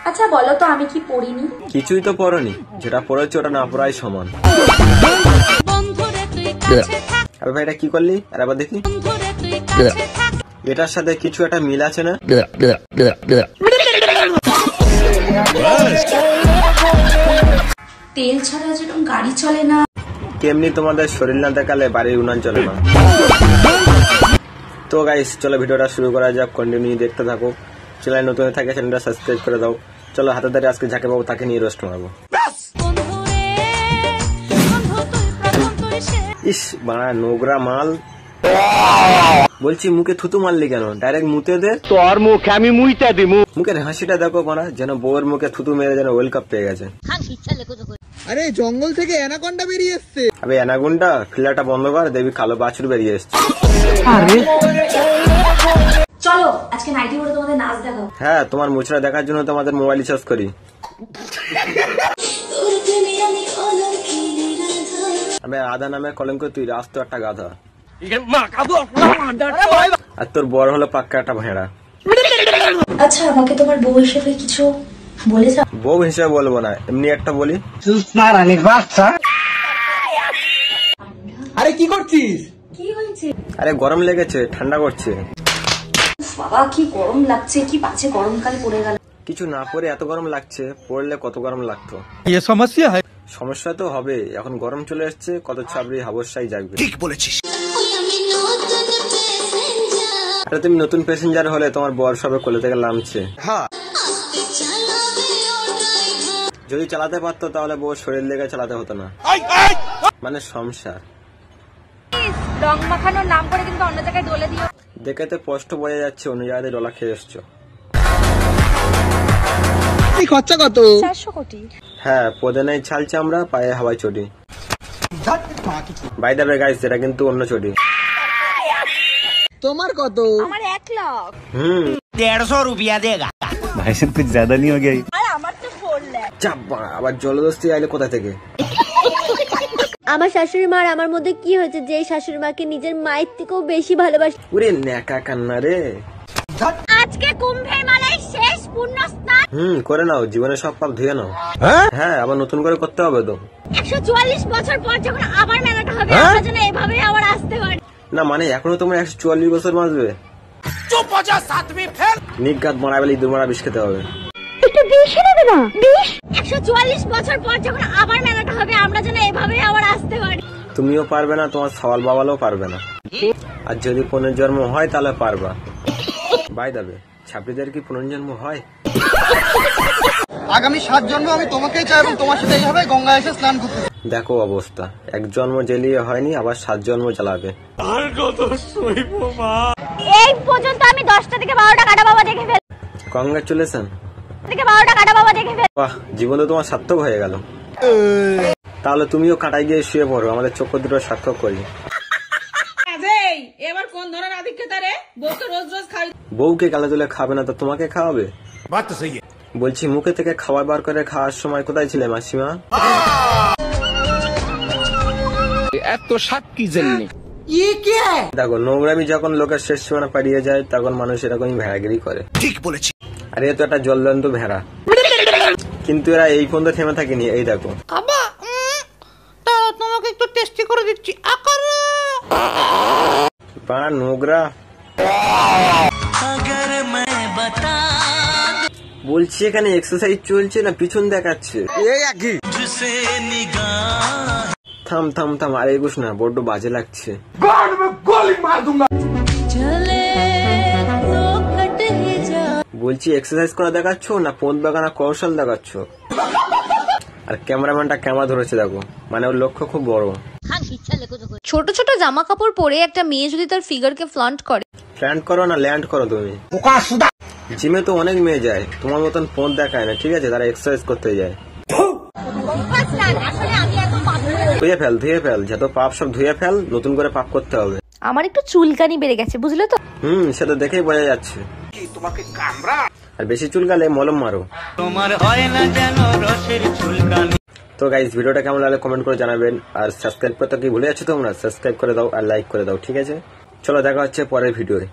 আচ্ছা বলো তো আমি কি পড়িনি? কিছুই তো পড়নি, যেটা পড়েছো ওটা না পড়াই সমান। আরে ভাই এটা কি করলি? আর আবার দেখি, এটার সাথে কিছু একটা মিল আছে না? তেল ছাড়া যেরকম গাড়ি চলে না, কেমনি তোমাদের শরীর না দেখালে বাড়ির উনান চলে না। তো গাইস চলো ভিডিওটা শুরু করা যাক, কন্টিনিউ দেখতে থাকো। চ্যানেল নতুন থাকে চ্যানেলটা সাবস্ক্রাইব করে দাও। চলো হাতে ধরে আজকে যাকে পাবো তাকে নিয়ে রোস্ট মারবো। ইস বাড়া নোংরা মাল, বলছি মুখে থুতু মারলি কেন? ডাইরেক্ট মুতে দে। তোর মুখে আমি মুইতে দিমু। মুখের হাসিটা দেখো বাড়া, যেন বউয়ের মুখে থুতু মেরে যেন ওয়ার্ল্ড কাপ পেয়ে গেছে। আরে জঙ্গল থেকে অ্যানাকন্ডা বেরিয়ে এসছে। আবে অ্যানাকন্ডা, খিলাটা বন্ধ কর, দেখবি কালো বাছুর বেরিয়ে এসছে। চলো আজকে নাইটি পরে তোমাদের নাচ দেখাও। হ্যাঁ, তোমার মুচড়া দেখার জন্য তো আমাদের মোবাইল রিচার্জ করি। আবে আদা নামে কলঙ্ক, তুই রাস্ত একটা গাধা, আর তোর বড় হলো পাক্কা একটা ভেড়া। আচ্ছা আমাকে তোমার বউ হিসেবে কিছু বলে যাও। বউ হিসেবে বলবো না, এমনি একটা বলি। আরে কি করছিস? কি হয়েছে? আরে গরম লেগেছে, ঠান্ডা করছে। বাবা কি গরম লাগছে, কি বাজে গরমকাল পড়ে গেল। কিছু না পরে এত গরম লাগছে, পড়লে কত গরম লাগতো। সমস্যা তো হবে, এখন গরম চলে এসছে, কত ছাবড়ি হাবসাই জাগবে। ঠিক বলেছিস। আরে তুমি নতুন প্যাসেঞ্জার হলে তোমার বর সবে কোলে থেকে নামছে। যদি চালাতে পারতো তাহলে বউ শরীর লেগে চালাতে হতো না, মানে সংসার। রং মাখানোর নাম করে কিন্তু অন্য জায়গায় ডলে দিও। দেখে তো স্পষ্ট বোঝা যাচ্ছে অন্য জায়গায় ডলা খেয়ে এসছো। এই খরচা কত? 400 কোটি। হ্যাঁ, পদে নেই ছাল চামড়া, পায়ে হাওয়ায় চটি। বাই দ্য ওয়ে গাইস, এটা কিন্তু অন্য চটি। তোমার কত? আমার 1 লাখ। 150 रुपया देगा। भाई साहब कुछ ज्यादा नहीं हो गया? আর আমার তো 4 লাখ। চাপা, আবার জলদস্তি আইলে কোথা থেকে? আমার শাশুড়ি মার আমার মধ্যে কি হয়েছে যে শাশুড়ি মাকে নিজের মায়ের থেকেও বেশি ভালোবাসে? ওরে ন্যাকা কান্না রে। আজকে কুম্ভের মেলায় শেষ পূর্ণ স্নান। করে নাও, জীবনে সব পাপ ধুয়ে নাও। হ্যাঁ, আবার নতুন করে করতে হবে তো। 144 বছর পর যখন আবার মেলাটা হবে, আমরা যেন এভাবে আবার আসতে পারি। না মানে এখনো তোমরা 144 বছর বাঁচবে? चुप हो जा, सातवीं फेल। নিগাত মারা বেলি দুমারা বিষ খেতে হবে। একটু বেশি হবে না? 144 বছর পর যখন আবার মেলাটা হবে, আমরা যেন এভাবে আবার আসতে পারি। তুমিও পারবে না, তোমার সওয়াল বাবালও পারবে না। আর যদি পুনর্জন্ম হয় তাহলে পারবা। বাই দাবে, ছাত্রীদের কি পুনর্জন্ম হয়? আগামী 7 জন্ম আমি তোমাকেই চাই এবং তোমার সাথে এইভাবে গঙ্গায় এসে স্নান করতে। দেখো অবস্থা, 1 জন্ম জ্বালিয়ে হয়নি, আবার 7 জন্ম জ্বালাবে। এই পর্যন্ত আমি 10টা থেকে 12টা কাটা বাবা দেখে ফেল। কংগ্রাচুলেশন। থেকে 12টা কাটা বাবা দেখে ফেল। বাহ, জীবন তো তোমার সার্থক হয়ে গেল। তাহলে তুমিও কাটাই গিয়ে শুয়ে পড়ো, আমাদের চক্ষু দুটো সার্থক করি। এবার কোন ধরনের আধিক্যতা রে? বউকে রোজ রোজ খাই। বউকে গালে তুলে খাবে না তো তোমাকে খাওয়াবে? बात तो सही है। বলছি মুখে থেকে খাবার বার করে খাওয়ার সময় কোথায় ছিলে মাসিমা? এত সাত কি জেননি? দেখো, নোংরামি যখন লোকের শেষ সীমানা পাড়িয়ে যায় তখন মানুষ এরকমই ভেড়াগিরি করে। ঠিক বলেছি। আর এ তো একটা জলদন্ত ভেড়া, কিন্তু এরা এই পর্যন্ত থেমে থাকেনি। এই দেখো, তোমাকে একটু টেস্টি করে দিচ্ছি। পাড়া নোংরা। বলছি এখানে এক্সারসাইজ চলছে না পিছন দেখাচ্ছে? থাম থাম থাম, আর এগুস না, বড্ড বাজে লাগছে। বলছি এক্সারসাইজ করা দেখাচ্ছ না পথ বাগানা কৌশল দেখাচ্ছ? আর ক্যামেরাম্যানটা ক্যামেরা ধরেছে দেখো, মানে ওর লক্ষ্য খুব বড়। ছোট ছোট জামা কাপড় পরে একটা মেয়ে যদি তার ফিগারকে ফ্লন্ট করে, ফ্ল্যান্ট করো না ল্যান্ড করো তুমি। জিমে তো অনেক মেয়ে যায়, তোমার মতন পথ দেখায় না, ঠিক আছে? তারা এক্সারসাইজ করতে যায়। ধুয়ে ফেল, ধুয়ে ফেল, যত পাপ সব ধুয়ে ফেল, নতুন করে পাপ করতে হবে। আমার একটু চুলকানি বেড়ে গেছে, বুঝলে তো? সেটা দেখেই বোঝা যাচ্ছে। তোমাকে কামড়া। আর বেশি চুলকালে মলম মারো। তোমার হয় না যেন রসের চুলকানি। তো গাইস, ভিডিওটা কেমন লাগলে কমেন্ট করে জানাবেন। আর সাবস্ক্রাইব করতে কি ভুলে যাচ্ছ তোমরা? সাবস্ক্রাইব করে দাও আর লাইক করে দাও, ঠিক আছে? চলো দেখা হচ্ছে পরের ভিডিওতে।